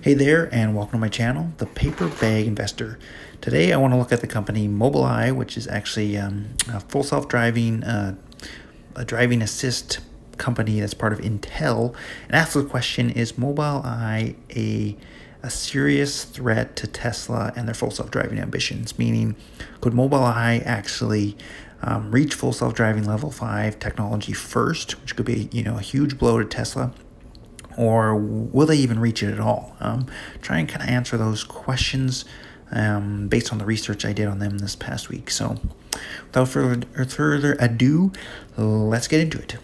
Hey there, and welcome to my channel, The Paper Bag Investor. Today I want to look at the company Mobileye, which is actually a full self-driving a driving assist company that's part of Intel, and ask the question, is Mobileye a serious threat to Tesla and their full self-driving ambitions? Meaning, could Mobileye actually reach full self-driving level 5 technology first, which could be a huge blow to Tesla? Or will they even reach it at all? Try and kind of answer those questions based on the research I did on them this past week. So without further ado, let's get into it.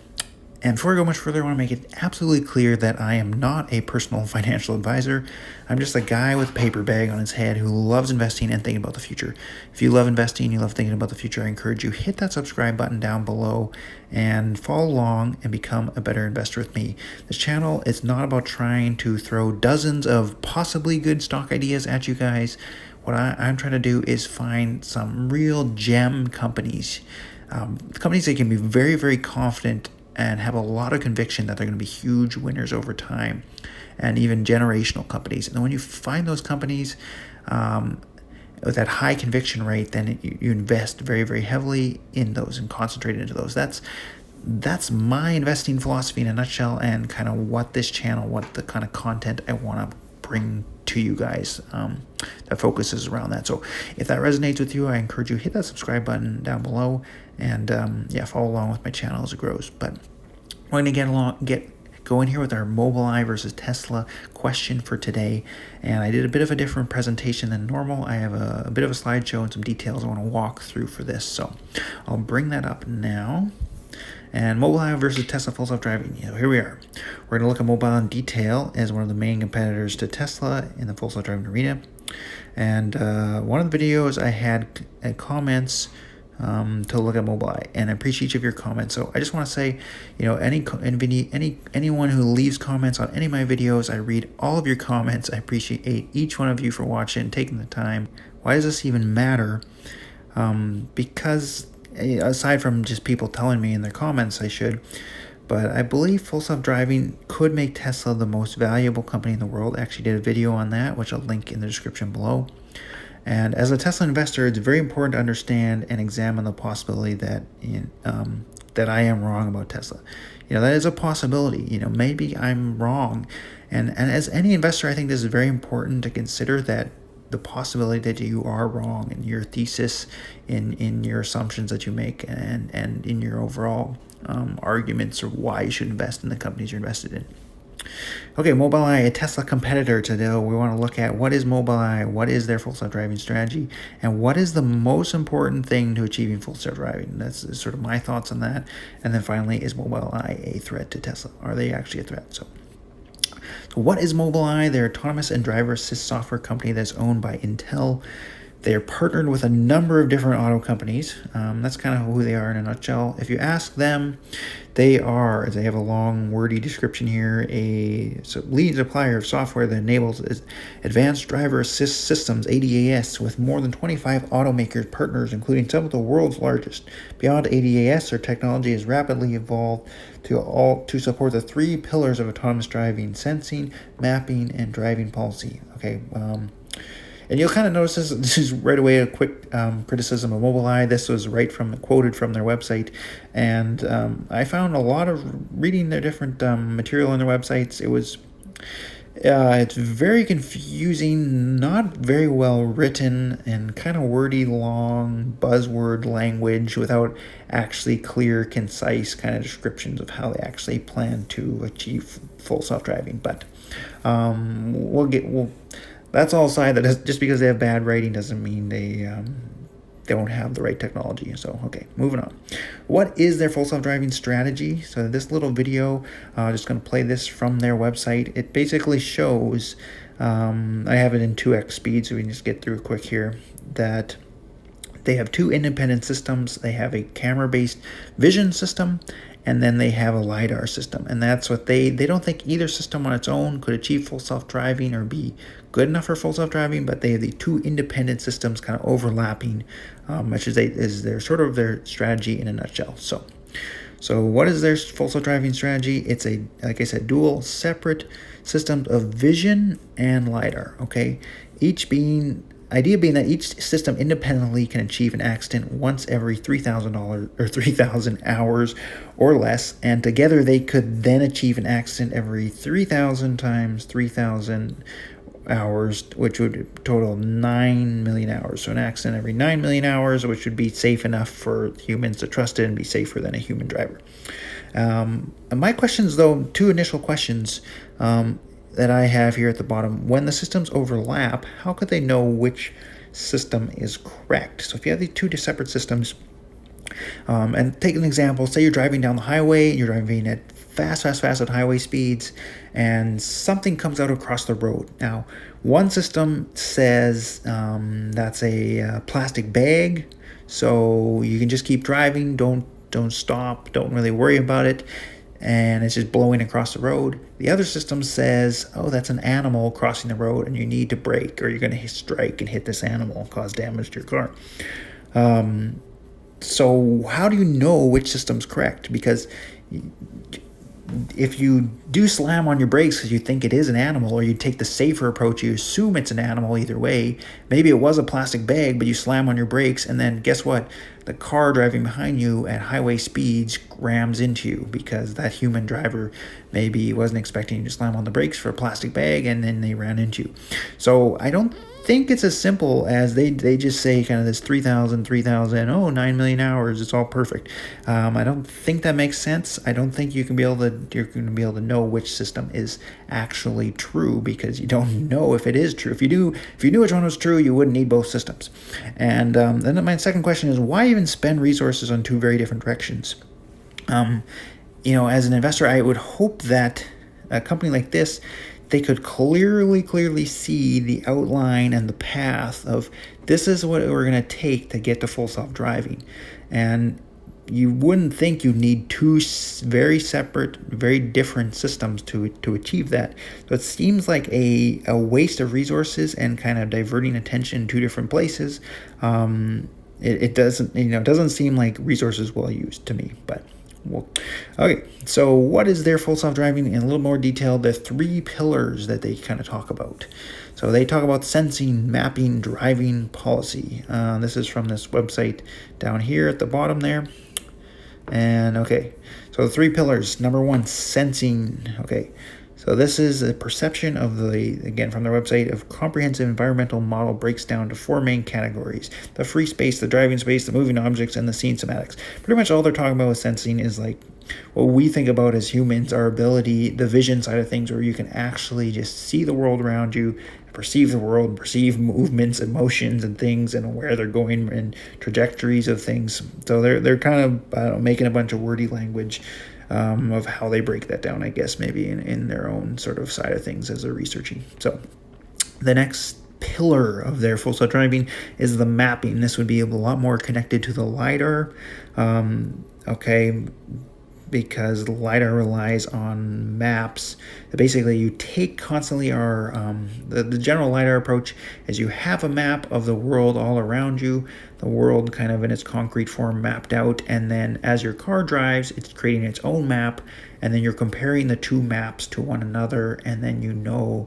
And before I go much further, I want to make it absolutely clear that I am not a personal financial advisor. I'm just a guy with a paper bag on his head who loves investing and thinking about the future. If you love investing, you love thinking about the future, I encourage you, hit that subscribe button down below and follow along and become a better investor with me. This channel is not about trying to throw dozens of possibly good stock ideas at you guys. What I'm trying to do is find some real gem companies, companies that can be very, very confident and have a lot of conviction that they're going to be huge winners over time, and even generational companies. And when you find those companies with that high conviction rate, then you invest very, very heavily in those and concentrate into those. That's my investing philosophy in a nutshell, and kind of what this channel, what the kind of content I want to bring to you guys that focuses around that. So if that resonates with you, I encourage you to hit that subscribe button down below, and follow along with my channel as it grows. But we're going to go in here with our Mobileye versus Tesla question for today. And I did a bit of a different presentation than normal. I have a bit of a slideshow and some details I want to walk through for this. So I'll bring that up now. And Mobileye versus Tesla full self-driving. Here we are. We're going to look at Mobileye in detail as one of the main competitors to Tesla in the full self-driving arena. And one of the videos I had comments to look at Mobileye, and I appreciate each of your comments. So I just want to say, anyone who leaves comments on any of my videos, I read all of your comments. I appreciate each one of you for watching, taking the time. Why does this even matter? Because aside from just people telling me in their comments I should, but I believe full self-driving could make Tesla the most valuable company in the world. I actually did a video on that, which I'll link in the description below. And as a Tesla investor, it's very important to understand and examine the possibility that that I am wrong about Tesla. That is a possibility. Maybe I'm wrong. And as any investor, I think this is very important to consider, that the possibility that you are wrong in your thesis, in your assumptions that you make, and in your overall arguments of why you should invest in the companies you're invested in. Okay, Mobileye, a Tesla competitor. Today we want to look at what is Mobileye, what is their full self-driving strategy, and what is the most important thing to achieving full self-driving. That's sort of my thoughts on that. And then finally, is Mobileye a threat to Tesla? Are they actually a threat? So what is Mobileye? They're an autonomous and driver assist software company that's owned by Intel. They're partnered with a number of different auto companies. That's kind of who they are in a nutshell. If you ask them, they have a long, wordy description here, a leading supplier of software that enables advanced driver assist systems, ADAS, with more than 25 automakers partners, including some of the world's largest. Beyond ADAS, their technology has rapidly evolved to support the 3 pillars of autonomous driving: sensing, mapping, and driving policy. Okay. And you'll kind of notice this is right away a quick criticism of Mobileye. This was quoted from their website. And I found a lot of reading their different material on their websites. It's very confusing, not very well written, and kind of wordy, long buzzword language without actually clear, concise kind of descriptions of how they actually plan to achieve full self-driving. But that's all aside. That just because they have bad writing doesn't mean they don't have the right technology. So, okay, moving on. What is their full self-driving strategy? So this little video, just going to play this from their website. It basically shows, I have it in 2x speed, so we can just get through quick here, that they have 2 independent systems. They have a camera-based vision system, and then they have a LiDAR system. And that's what they don't think either system on its own could achieve full self-driving or be good enough for full self-driving, but they have the 2 independent systems kind of overlapping, which is their sort of their strategy in a nutshell. So what is their full self-driving strategy? It's like I said, dual separate systems of vision and LiDAR, okay? Idea being that each system independently can achieve an accident once every $3,000 or 3,000 hours or less, and together they could then achieve an accident every 3,000 times 3,000 hours, which would total 9 million hours. So an accident every 9 million hours, which would be safe enough for humans to trust it and be safer than a human driver. My questions, though, two initial questions that I have here at the bottom. When the systems overlap, how could they know which system is correct? So if you have these two separate systems, and take an example, say you're driving down the highway, you're driving at fast at highway speeds, and something comes out across the road. Now, one system says that's a plastic bag, so you can just keep driving, don't stop, don't really worry about it, and it's just blowing across the road. The other system says, oh, that's an animal crossing the road and you need to brake or you're going to strike and hit this animal and cause damage to your car. So how do you know which system's correct? Because if you do slam on your brakes because you think it is an animal, or you take the safer approach, you assume it's an animal either way. Maybe it was a plastic bag, but you slam on your brakes, and then guess what? The car driving behind you at highway speeds rams into you because that human driver maybe wasn't expecting you to slam on the brakes for a plastic bag, and then they ran into you. So I don't think it's as simple as they just say kind of this 3,000, 9 million hours, it's all perfect. I don't think that makes sense. I don't think you're going to be able to know which system is actually true because you don't know if it is true. If you knew which one was true, you wouldn't need both systems. And then my second question is, why even spend resources on two very different directions? As an investor, I would hope that a company like this, they could clearly see the outline and the path of this is what we're going to take to get to full self-driving. And you wouldn't think you'd need two very separate, very different systems to achieve that. So it seems like a waste of resources and kind of diverting attention in two different places. It doesn't seem like resources well used to me, but okay, so what is their full self-driving in a little more detail? The three pillars that they kind of talk about. So they talk about sensing, mapping, driving policy. This is from this website down here at the bottom there. And okay, so the three pillars. Number one, sensing. Okay, so this is a perception of again from their website, of comprehensive environmental model breaks down to four main categories: the free space, the driving space, the moving objects, and the scene semantics. Pretty much all they're talking about with sensing is like what we think about as humans, our ability, the vision side of things, where you can actually just see the world around you, perceive the world, perceive movements and motions and things and where they're going and trajectories of things. So they're kind of making a bunch of wordy language of how they break that down, I guess, maybe in their own sort of side of things as they're researching. So the next pillar of their full self-driving is the mapping. This would be a lot more connected to the LiDAR. Because LiDAR relies on maps. Basically, you take constantly the general LiDAR approach is you have a map of the world all around you, the world kind of in its concrete form mapped out, and then as your car drives, it's creating its own map, and then you're comparing the two maps to one another, and then you know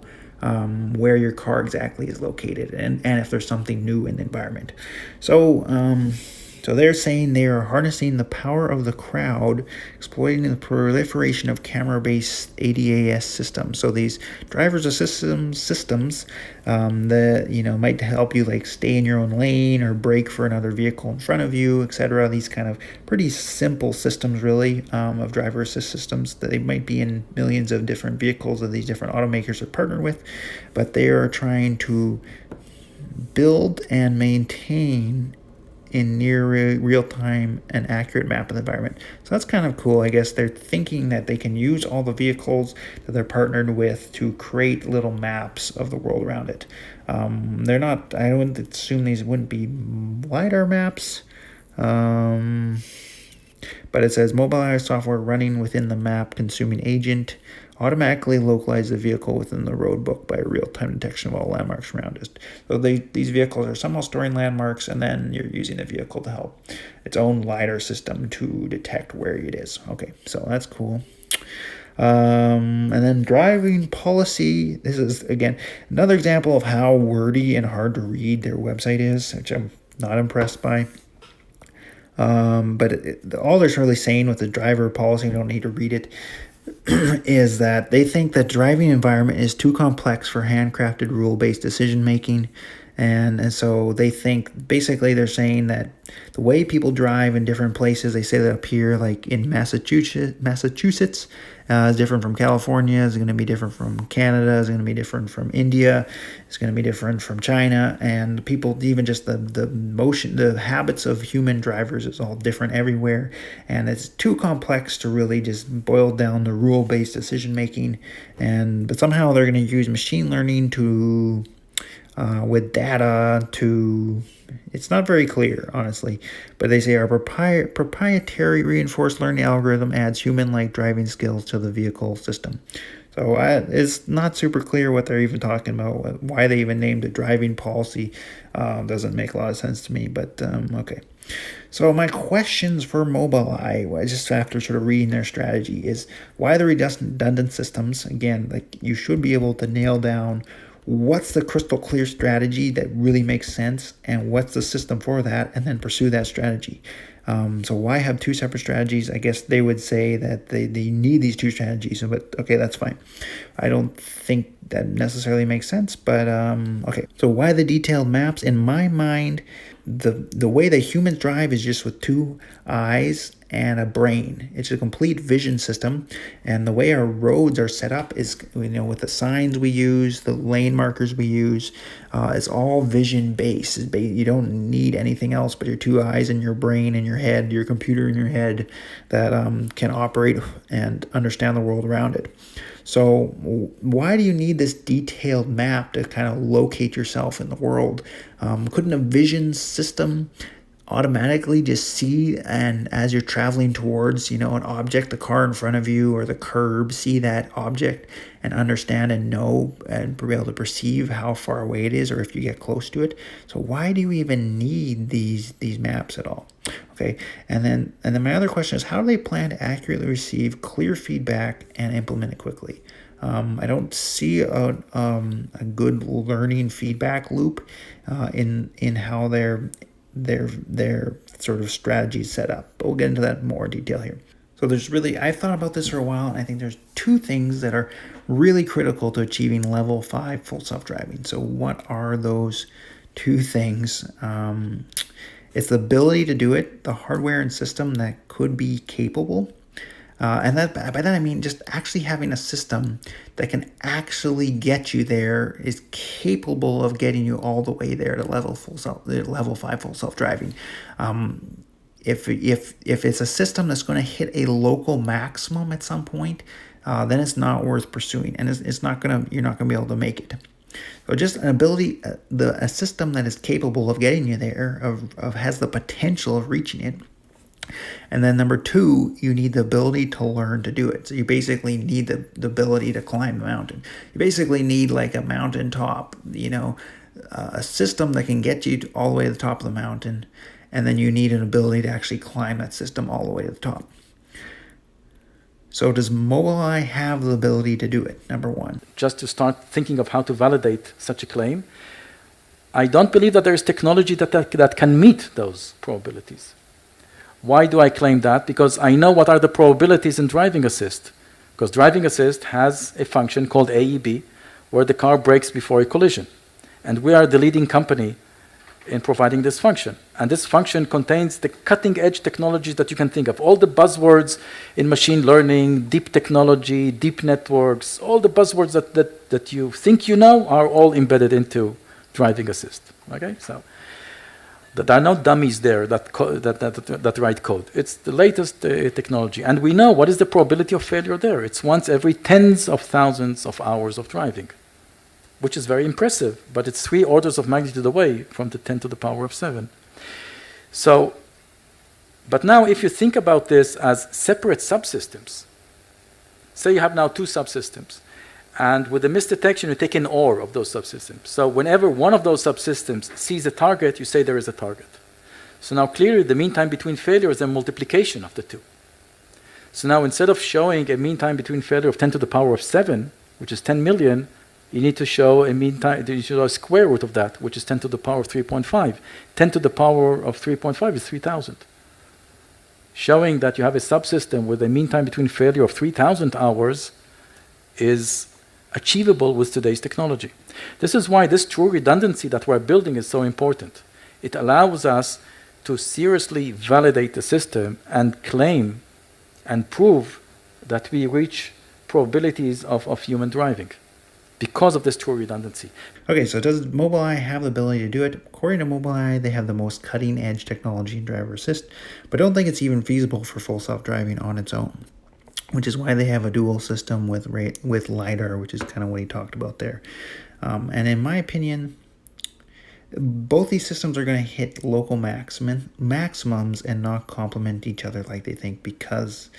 where your car exactly is located, and if there's something new in the environment. So they're saying they are harnessing the power of the crowd, exploiting the proliferation of camera-based ADAS systems. So these driver's assistance systems that might help you like stay in your own lane or brake for another vehicle in front of you, etc. These kind of pretty simple systems, really, of driver assist systems that they might be in millions of different vehicles that these different automakers are partnered with, but they are trying to build and maintain in near real-time and accurate map of the environment. So that's kind of cool. I guess they're thinking that they can use all the vehicles that they're partnered with to create little maps of the world around it. They're not, I wouldn't assume these wouldn't be LiDAR maps, but it says Mobileye software running within the map consuming agent automatically localize the vehicle within the road book by real-time detection of all landmarks around it. So these vehicles are somehow storing landmarks, and then you're using the vehicle to help its own LiDAR system to detect where it is. Okay, so that's cool. And then driving policy. This is, again, another example of how wordy and hard to read their website is, which I'm not impressed by. But all they're really saying with the driver policy, you don't need to read it, is that they think that driving environment is too complex for handcrafted rule-based decision making. And so they think, basically they're saying that the way people drive in different places, they say that up here, like in Massachusetts is different from California, is going to be different from Canada, is going to be different from India, it's going to be different from China, and people, even just the motion, the habits of human drivers is all different everywhere, and it's too complex to really just boil down the rule-based decision making. But somehow they're going to use machine learning to with data to, it's not very clear, honestly, but they say our proprietary reinforced learning algorithm adds human-like driving skills to the vehicle system. So it's not super clear what they're even talking about. Why they even named it driving policy doesn't make a lot of sense to me, but okay. So my questions for Mobileye, just after sort of reading their strategy, is why the redundant systems? Again, like, you should be able to nail down what's the crystal clear strategy that really makes sense, and what's the system for that, and then pursue that strategy. So why have two separate strategies? I guess they would say that they need these two strategies, but okay, that's fine. I don't think that necessarily makes sense, but okay. So why the detailed maps? In my mind, the way that humans drive is just with two eyes and a brain. It's a complete vision system, and the way our roads are set up is, with the signs we use, the lane markers we use, it's all vision based. You don't need anything else but your two eyes and your brain and your head, your computer in your head, that can operate and understand the world around it. So why do you need this detailed map to kind of locate yourself in the world? Couldn't a vision system automatically just see, and as you're traveling towards an object, the car in front of you or the curb, see that object and understand and know and be able to perceive how far away it is, or if you get close to it? So why do you even need these maps at all? Okay, and then my other question is, how do they plan to accurately receive clear feedback and implement it quickly? I don't see a good learning feedback loop in how their sort of strategy set up. But we'll get into that in more detail here. So I've thought about this for a while, and I think there's two things that are really critical to achieving level 5 full self-driving. So what are those two things? It's the ability to do it, the hardware and system that could be capable. And by that I mean just actually having a system that can actually get you there, is capable of getting you all the way there to level 5 full self-driving. If it's a system that's going to hit a local maximum at some point, then it's not worth pursuing, and you're not going to be able to make it. So just an ability, a system that is capable of getting you there, has the potential of reaching it. And then number two, you need the ability to learn to do it. So you basically need the ability to climb a mountain. You basically need like a mountaintop, a system that can get you all the way to the top of the mountain. And then you need an ability to actually climb that system all the way to the top. So does Mobileye have the ability to do it? Number one. Just to start thinking of how to validate such a claim, I don't believe that there is technology that can meet those probabilities. Why do I claim that? Because I know what are the probabilities in driving assist. Because driving assist has a function called AEB, where the car brakes before a collision. And we are the leading company in providing this function. And this function contains the cutting-edge technologies that you can think of. All the buzzwords in machine learning, deep technology, deep networks, all the buzzwords that you think you know are all embedded into driving assist. Okay, so there are no dummies there that write code. It's the latest technology. And we know what is the probability of failure there. It's once every tens of thousands of hours of driving, which is very impressive, but it's 3 orders of magnitude away from the 10 to the power of 7. So, but now if you think about this as separate subsystems, say you have now 2 subsystems, and with the misdetection, you take an OR of those subsystems. So whenever one of those subsystems sees a target, you say there is a target. So now clearly the mean time between failure is a multiplication of the 2. So now instead of showing a mean time between failure of 10 to the power of 7, which is 10 million, you need to show a mean time, you should show a square root of that, which is 10 to the power of 3.5. 10 to the power of 3.5 is 3,000. Showing that you have a subsystem with a mean time between failure of 3,000 hours is achievable with today's technology. This is why this true redundancy that we're building is so important. It allows us to seriously validate the system and claim and prove that we reach probabilities of human driving because of this true redundancy. Okay, so does Mobileye have the ability to do it? According to Mobileye, they have the most cutting-edge technology in driver assist, but don't think it's even feasible for full self-driving on its own, which is why they have a dual system with LiDAR, which is kind of what he talked about there. And in my opinion, both these systems are going to hit local maximums and not complement each other like they think, because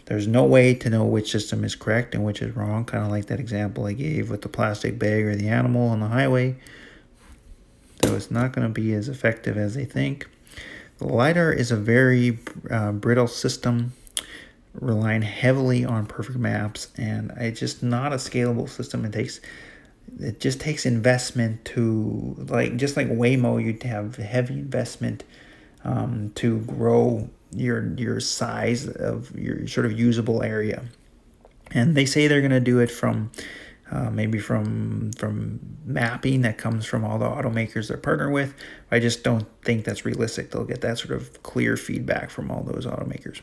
there's no way to know which system is correct and which is wrong, kind of like that example I gave with the plastic bag or the animal on the highway. So it's not going to be as effective as they think. The LiDAR is a very brittle system, relying heavily on perfect maps, and it's just not a scalable system. It just takes investment to, just like Waymo, you'd have heavy investment to grow your size of your sort of usable area. And they say they're going to do it from maybe from mapping that comes from all the automakers they're partnered with. I just don't think that's realistic. They'll get that sort of clear feedback from all those automakers.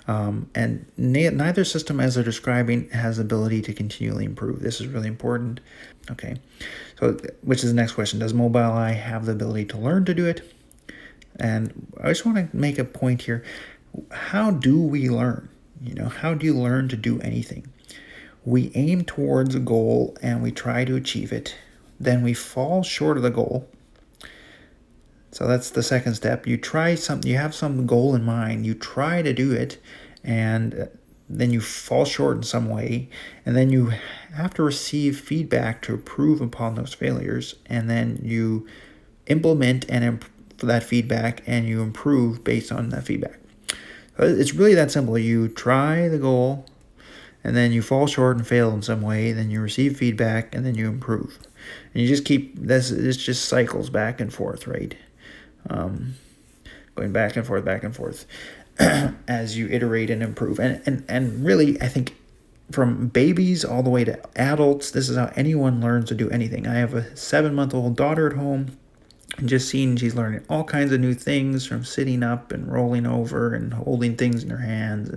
And neither system, as they're describing, has the ability to continually improve. This is really important. Okay, so which is the next question. Does Mobileye have the ability to learn to do it? And I just want to make a point here. How do we learn? How do you learn to do anything? We aim towards a goal and we try to achieve it. Then we fall short of the goal. So that's the second step. You try something, you have some goal in mind, you try to do it, and then you fall short in some way, and then you have to receive feedback to improve upon those failures, and then you implement that feedback and you improve based on that feedback. So it's really that simple. You try the goal, and then you fall short and fail in some way, then you receive feedback, and then you improve. And you just keep this. It just cycles back and forth, right? Going back and forth as you iterate and improve. And really, I think from babies all the way to adults, this is how anyone learns to do anything. I have a 7-month-old daughter at home, and just seeing she's learning all kinds of new things, from sitting up and rolling over and holding things in her hands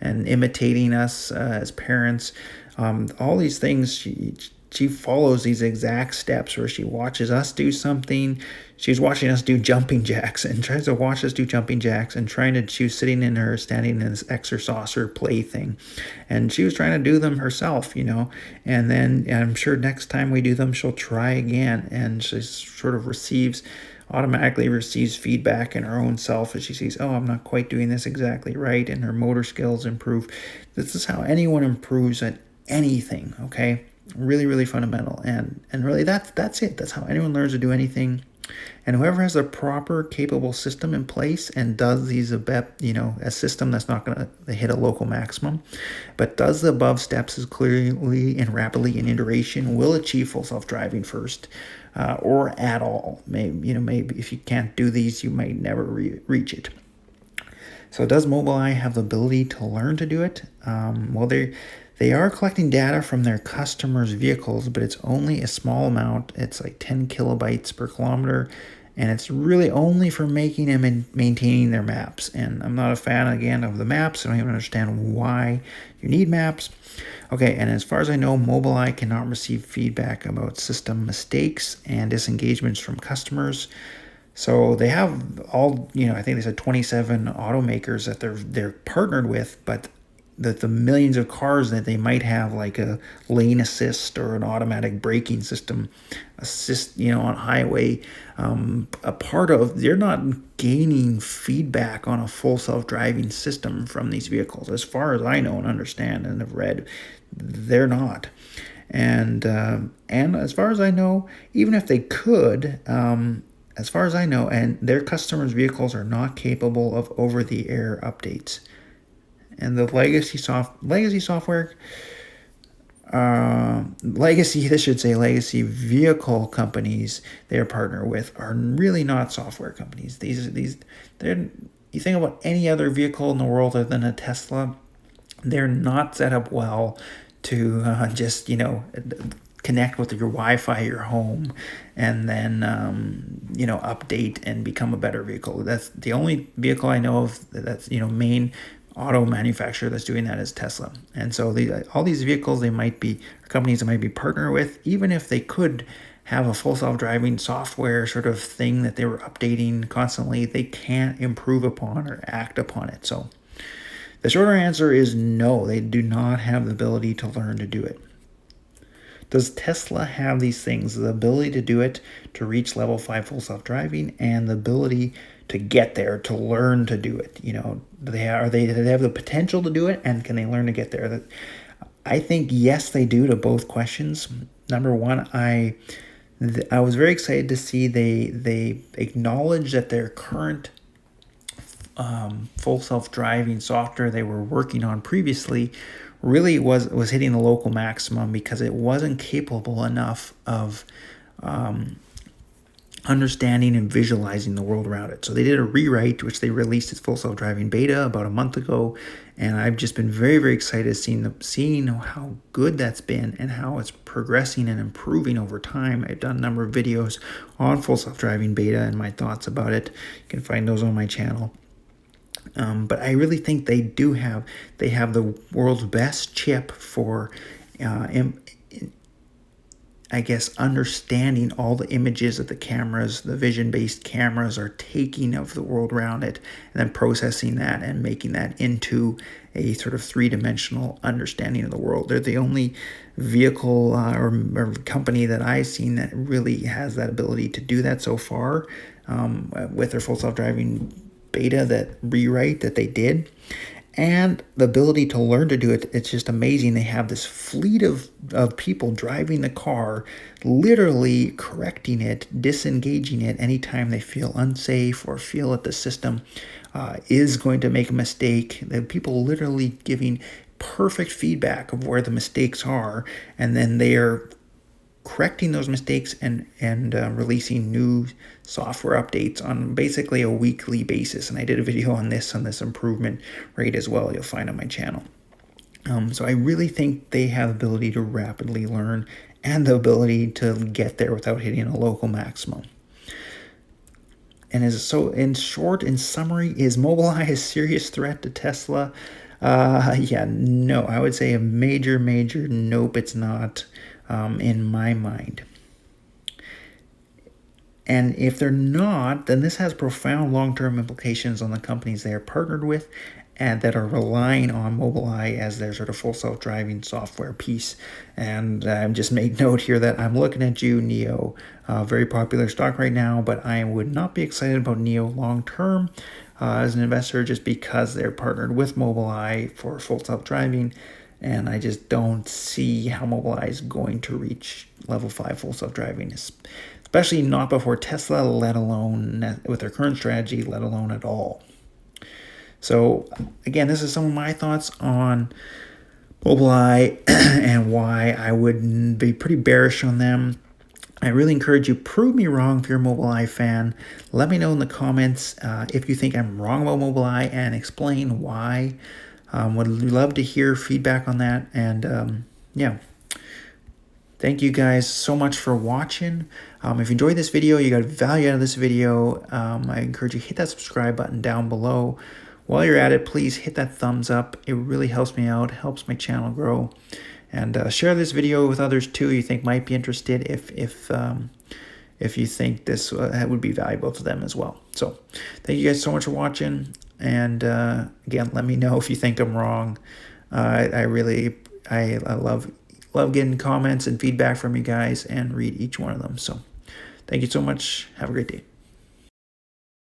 and imitating us as parents. All these things, she follows these exact steps where she watches us do something. She's watching us do jumping jacks and tries to watch us do jumping jacks and she was sitting in her, standing in this exerciser play thing. And she was trying to do them herself, and then I'm sure next time we do them, she'll try again. And she sort of automatically receives feedback in her own self as she sees, oh, I'm not quite doing this exactly right. And her motor skills improve. This is how anyone improves at anything, okay? Really, really fundamental, and really that's it. That's how anyone learns to do anything. And whoever has a proper, capable system in place and does these a system that's not going to hit a local maximum, but does the above steps as clearly and rapidly in iteration, will achieve full self-driving first, or at all. Maybe if you can't do these, you might never reach it. So does Mobileye have the ability to learn to do it? Well, they are collecting data from their customers' vehicles, but it's only a small amount. It's like 10 kilobytes per kilometer, and it's really only for making and maintaining their maps. And I'm not a fan, again, of the maps. I don't even understand why you need maps. Okay, and as far as I know, Mobileye cannot receive feedback about system mistakes and disengagements from customers. So they have all, I think they said 27 automakers that they're partnered with, but the millions of cars that they might have, like a lane assist or an automatic braking system assist, on highway, they're not gaining feedback on a full self-driving system from these vehicles. As far as I know and understand and have read, they're not. And as far as I know, even if they could, as far as I know, and their customers' vehicles are not capable of over-the-air updates. And the legacy software, legacy vehicle companies they're partner with are really not software companies. They're, you think about any other vehicle in the world other than a Tesla, they're not set up well to just connect with your Wi-Fi at your home and then update and become a better vehicle. That's the only vehicle I know of that's main auto manufacturer that's doing that is Tesla. And so all these vehicles companies that might be partner with, even if they could have a full self-driving software sort of thing that they were updating constantly, they can't improve upon or act upon it. So the shorter answer is no, they do not have the ability to learn to do it. Does Tesla have these things, the ability to do it, to reach level 5 full self-driving, and the ability to get there, to learn to do it? Do they have the potential to do it, and can they learn to get there? I think yes, they do to both questions. Number one, I was very excited to see they acknowledge that their current full self-driving software they were working on previously really was hitting the local maximum because it wasn't capable enough of understanding and visualizing the world around it. So they did a rewrite, which they released its full self-driving beta about a month ago, and I've just been very, very excited seeing how good that's been and how it's progressing and improving over time. I've done a number of videos on full self-driving beta and my thoughts about it. You can find those on my channel. But I really think they have the world's best chip for, understanding all the images that the vision-based cameras are taking of the world around it, and then processing that and making that into a sort of three-dimensional understanding of the world. They're the only vehicle or company that I've seen that really has that ability to do that so far with their full self-driving beta, that rewrite that they did, and the ability to learn to do it. It's just amazing. They have this fleet of people driving the car, literally correcting it, disengaging it anytime they feel unsafe or feel that the system is going to make a mistake. The people literally giving perfect feedback of where the mistakes are, and then they are correcting those mistakes and releasing new software updates on basically a weekly basis. And I did a video on this improvement rate as well, you'll find on my channel. So I really think they have the ability to rapidly learn and the ability to get there without hitting a local maximum. And in summary, is Mobileye a serious threat to Tesla? No, I would say a major nope, it's not. In my mind. And if they're not, then this has profound long-term implications on the companies they are partnered with and that are relying on Mobileye as their sort of full self-driving software piece. And just make note here that I'm looking at you, NIO, very popular stock right now, but I would not be excited about NIO long-term as an investor just because they're partnered with Mobileye for full self-driving. And I just don't see how Mobileye is going to reach level 5 full self-driving, especially not before Tesla, let alone with their current strategy, let alone at all. So again, this is some of my thoughts on Mobileye and why I would be pretty bearish on them. I really encourage you, prove me wrong if you're a Mobileye fan. Let me know in the comments if you think I'm wrong about Mobileye and explain why. Would love to hear feedback on that. And thank you guys so much for watching. If you enjoyed this video, you got value out of this video, I encourage you to hit that subscribe button down below. While you're at it, please hit that thumbs up. It really helps me out, helps my channel grow. And share this video with others too you think might be interested if you think this would be valuable to them as well. So thank you guys so much for watching. And again, let me know if you think I'm wrong. I love getting comments and feedback from you guys and read each one of them. So thank you so much. Have a great day.